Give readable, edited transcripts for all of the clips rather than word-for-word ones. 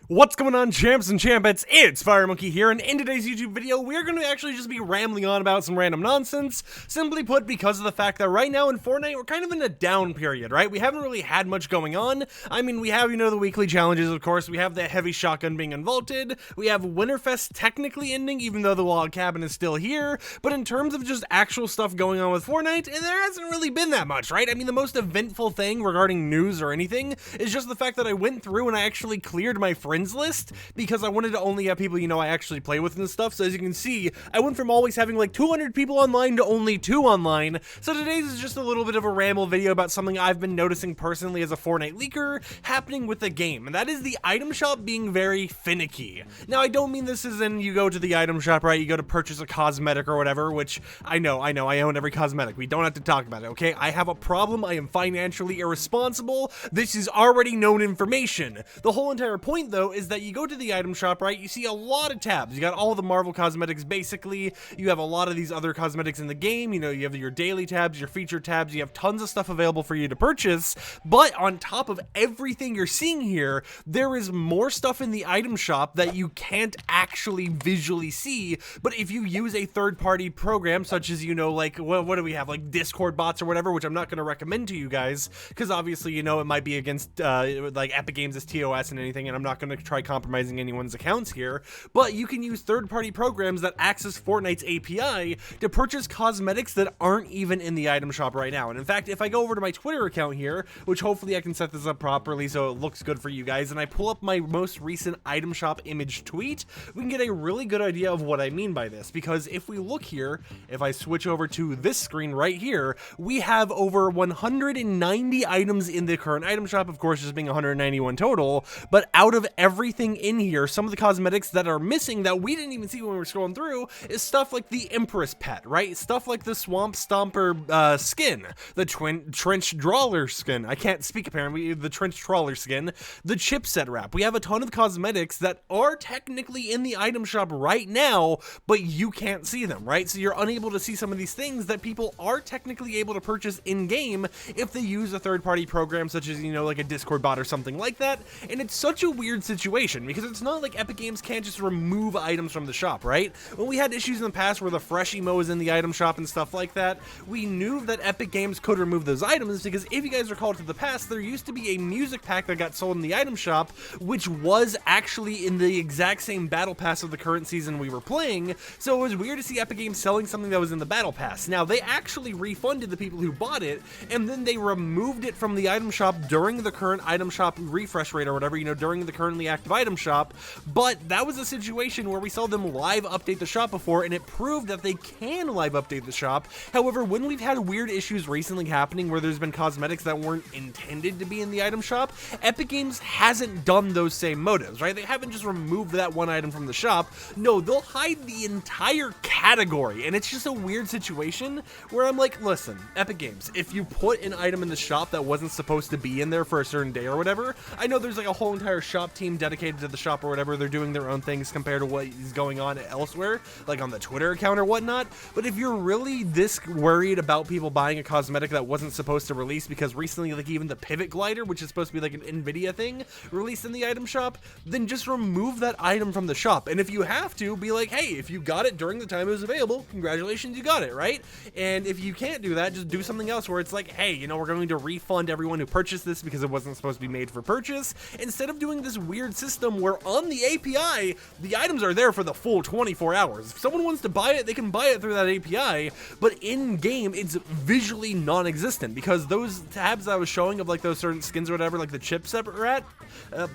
What's going on, champs and champettes? It's FireMonkey here, and in today's YouTube video, we're going to actually just be rambling on about some random nonsense, simply put because of the fact that right now in Fortnite, we're kind of in a down period, right? We haven't really had much going on. I mean, we have, the weekly challenges, of course. We have the heavy shotgun being unvaulted. We have Winterfest technically ending, even though the log cabin is still here. But in terms of just actual stuff going on with Fortnite, there hasn't really been that much, right? I mean, the most eventful thing regarding news or anything is just the fact that I went through and I actually cleared my friends list because I wanted to only have people I actually play with and stuff. So as you can see, I went from always having like 200 people online to only 2 online. So today's is just a little bit of a ramble video about something I've been noticing personally as a Fortnite leaker happening with the game, and that is the item shop being very finicky. Now, I don't mean this as in you go to the item shop, right? You go to purchase a cosmetic or whatever, which I know, I own every cosmetic. We don't have to talk about it, okay? I have a problem. I am financially irresponsible. This is already known information. The whole entire point, though, is that you go to the item shop, right? You see a lot of tabs. You got all the Marvel cosmetics, basically. You have a lot of these other cosmetics in the game. You have your daily tabs, your feature tabs. You have tons of stuff available for you to purchase. But on top of everything you're seeing here, there is more stuff in the item shop that you can't actually visually see. But if you use a third-party program, such as, like, what do we have? Like Discord bots or whatever, which I'm not going to recommend to you guys, because obviously, it might be against, like, Epic Games' TOS and anything, and I'm not going to try compromising anyone's accounts here, but you can use third-party programs that access Fortnite's API to purchase cosmetics that aren't even in the item shop right now. And in fact, if I go over to my Twitter account here, which hopefully I can set this up properly so it looks good for you guys, and I pull up my most recent item shop image tweet, we can get a really good idea of what I mean by this. Because if we look here, if I switch over to this screen right here, we have over 190 items in the current item shop, of course just being 191 total, but out of everything in here, some of the cosmetics that are missing that we didn't even see when we were scrolling through is stuff like the Empress pet, right? Stuff like the Swamp Stomper skin, the Trench Trawler skin, I can't speak apparently, the Trench Trawler skin, the chipset wrap. We have a ton of cosmetics that are technically in the item shop right now, but you can't see them, right? So you're unable to see some of these things that people are technically able to purchase in-game if they use a third-party program such as, like a Discord bot or something like that. And it's such a weird situation because it's not like Epic Games can't just remove items from the shop, right? When we had issues in the past where the fresh emo was in the item shop and stuff like that, we knew that Epic Games could remove those items because if you guys recall to the past, there used to be a music pack that got sold in the item shop, which was actually in the exact same battle pass of the current season we were playing, so it was weird to see Epic Games selling something that was in the battle pass. Now, they actually refunded the people who bought it, and then they removed it from the item shop during the current item shop refresh rate or whatever, during the currently active item shop, but that was a situation where we saw them live update the shop before, and it proved that they can live update the shop. However, when we've had weird issues recently happening where there's been cosmetics that weren't intended to be in the item shop, Epic Games hasn't done those same motives, right? They haven't just removed that one item from the shop. No, they'll hide the entire category, and it's just a weird situation where I'm like, listen, Epic Games, if you put an item in the shop that wasn't supposed to be in there for a certain day or whatever, I know there's like a whole entire shop team dedicated to the shop or whatever, they're doing their own things compared to what is going on elsewhere, like on the Twitter account or whatnot, but if you're really this worried about people buying a cosmetic that wasn't supposed to release, because recently, like even the Pivot Glider, which is supposed to be like an NVIDIA thing, released in the item shop, then just remove that item from the shop. And if you have to, be like, hey, if you got it during the time it was available, congratulations, you got it, right? And if you can't do that, just do something else where it's like, hey, we're going to refund everyone who purchased this because it wasn't supposed to be made for purchase, instead of doing this weird system where on the API, the items are there for the full 24 hours. If someone wants to buy it, they can buy it through that API, but in-game, it's visually non-existent because those tabs I was showing of like those certain skins or whatever, like the chipset wrap,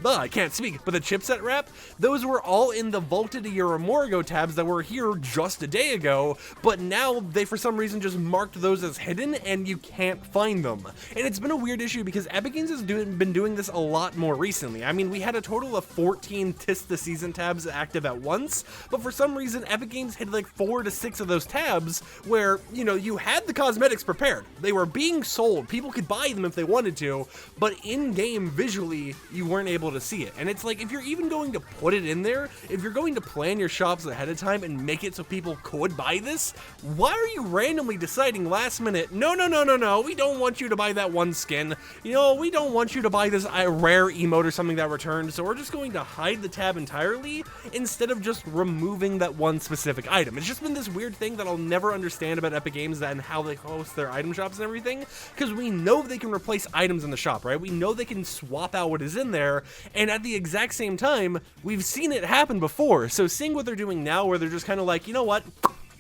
I can't speak, but the chipset wrap, those were all in the Vaulted a Year or More Ago tabs that were here just a day ago, but now they for some reason just marked those as hidden and you can't find them. And it's been a weird issue because Epic Games has been doing this a lot more recently. I mean, we had a total of 14 Tis the Season tabs active at once, but for some reason Epic Games hid like 4 to 6 of those tabs where, you had the cosmetics prepared. They were being sold. People could buy them if they wanted to, but in-game visually, you weren't able to see it. And it's like, if you're even going to put it in there, if you're going to plan your shops ahead of time and make it so people could buy this, why are you randomly deciding last minute, no, we don't want you to buy that one skin, we don't want you to buy this rare emote or something that returned, so So we're just going to hide the tab entirely instead of just removing that one specific item. It's just been this weird thing that I'll never understand about Epic Games and how they host their item shops and everything, because we know they can replace items in the shop, right? We know they can swap out what is in there, and at the exact same time, we've seen it happen before. So seeing what they're doing now, where they're just kind of like, you know what?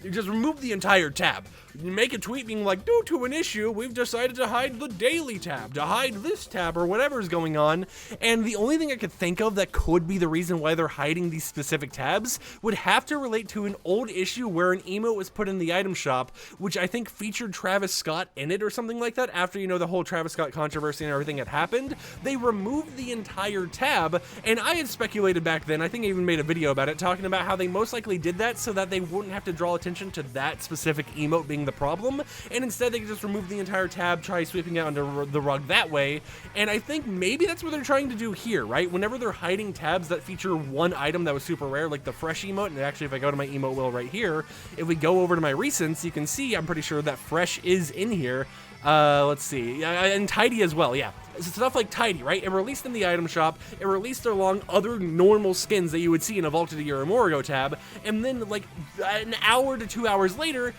You just remove the entire tab. You make a tweet being like, due to an issue, we've decided to hide the daily tab, to hide this tab, or whatever's going on. And the only thing I could think of that could be the reason why they're hiding these specific tabs would have to relate to an old issue where an emote was put in the item shop, which I think featured Travis Scott in it or something like that. After, you know, the whole Travis Scott controversy and everything had happened, they removed the entire tab. And I had speculated back then, I think I even made a video about it, talking about how they most likely did that so that they wouldn't have to draw attention to that specific emote being the problem, and instead they could just remove the entire tab, try sweeping it under the rug that way. And I think maybe that's what they're trying to do here, right? Whenever they're hiding tabs that feature one item that was super rare, like the fresh emote, and actually if I go to my emote wheel right here, if we go over to my recents, you can see I'm pretty sure that fresh is in here. Let's see, and tidy as well, yeah. Stuff like tidy, right? It released in the item shop, it released along other normal skins that you would see in a Vaulted a Year or more ago tab, and then like an hour to 2 hours later,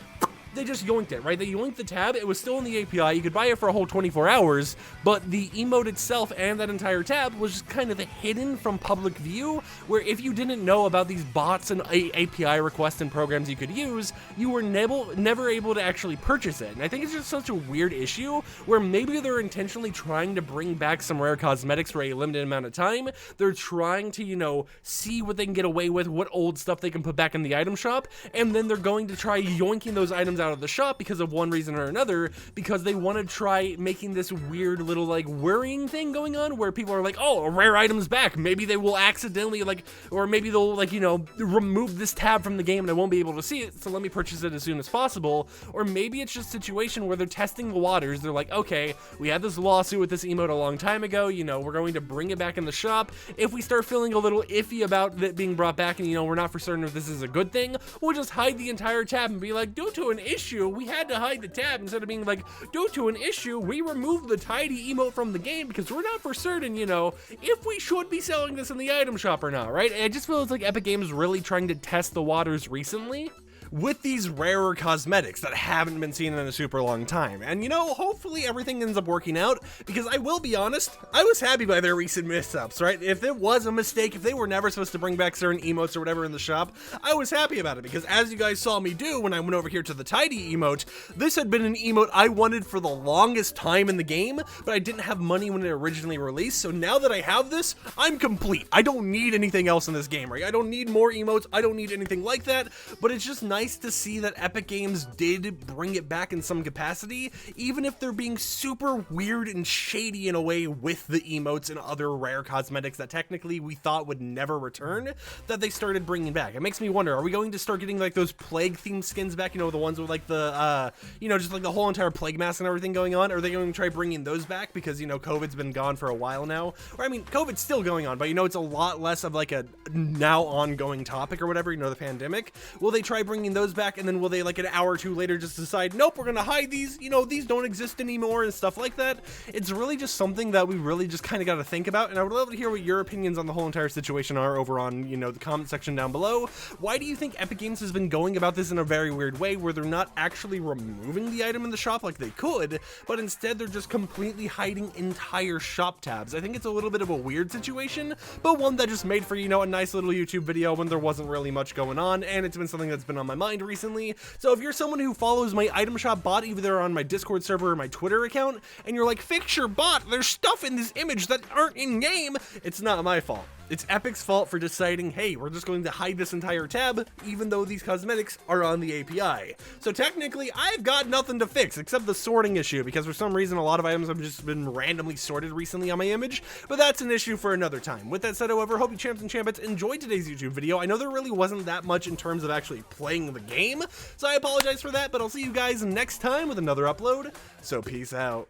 they just yoinked it, right? They yoinked the tab, it was still in the API, you could buy it for a whole 24 hours, but the emote itself and that entire tab was just kind of hidden from public view, where if you didn't know about these bots and API requests and programs you could use, you were never able to actually purchase it. And I think it's just such a weird issue, where maybe they're intentionally trying to bring back some rare cosmetics for a limited amount of time. They're trying to, you know, see what they can get away with, what old stuff they can put back in the item shop, and then they're going to try yoinking those items out of the shop because of one reason or another, because they want to try making this weird little like worrying thing going on where people are like, oh, a rare item's back, maybe they will accidentally like, or maybe they'll like, you know, remove this tab from the game and I won't be able to see it, so let me purchase it as soon as possible. Or maybe it's just a situation where they're testing the waters. They're like, okay, we had this lawsuit with this emote a long time ago, you know, we're going to bring it back in the shop. If we start feeling a little iffy about it being brought back and, you know, we're not for certain if this is a good thing, we'll just hide the entire tab and be like, due to an issue, we had to hide the tab, instead of being like, due to an issue, we removed the tidy emote from the game because we're not for certain, you know, if we should be selling this in the item shop or not, right? And it just feels like Epic Games really trying to test the waters recently with these rarer cosmetics that haven't been seen in a super long time. And you know, hopefully everything ends up working out, because I will be honest, I was happy by their recent mishaps, right? If it was a mistake, if they were never supposed to bring back certain emotes or whatever in the shop, I was happy about it, because as you guys saw me do when I went over here to the tidy emote, this had been an emote I wanted for the longest time in the game, but I didn't have money when it originally released. So now that I have this, I'm complete. I don't need anything else in this game, right? I don't need more emotes, I don't need anything like that, but it's just nice to see that Epic Games did bring it back in some capacity, even if they're being super weird and shady in a way with the emotes and other rare cosmetics that technically we thought would never return, that they started bringing back. It makes me wonder, are we going to start getting like those plague themed skins back, you know, the ones with like the, you know, just like the whole entire plague mask and everything going on? Are they going to try bringing those back because, you know, COVID's been gone for a while now? Or I mean, COVID's still going on, but you know, it's a lot less of like a now ongoing topic or whatever, you know, the pandemic. Will they try bringing those back, and then will they like an hour or two later just decide, nope, we're gonna hide these, you know, these don't exist anymore and stuff like that? It's really just something that we really just kind of got to think about, and I would love to hear what your opinions on the whole entire situation are over on, you know, the comment section down below. Why do you think Epic Games has been going about this in a very weird way, where they're not actually removing the item in the shop like they could, but instead they're just completely hiding entire shop tabs? I think it's a little bit of a weird situation, but one that just made for, you know, a nice little YouTube video when there wasn't really much going on, and it's been something that's been on my mind recently. So if you're someone who follows my item shop bot either on my Discord server or my Twitter account, and you're like, fix your bot, there's stuff in this image that aren't in game, it's not my fault. It's Epic's fault for deciding, hey, we're just going to hide this entire tab, even though these cosmetics are on the API. So technically, I've got nothing to fix, except the sorting issue, because for some reason, a lot of items have just been randomly sorted recently on my image, but that's an issue for another time. With that said, however, hope you champs and champettes enjoyed today's YouTube video. I know there really wasn't that much in terms of actually playing the game, so I apologize for that, but I'll see you guys next time with another upload, so peace out.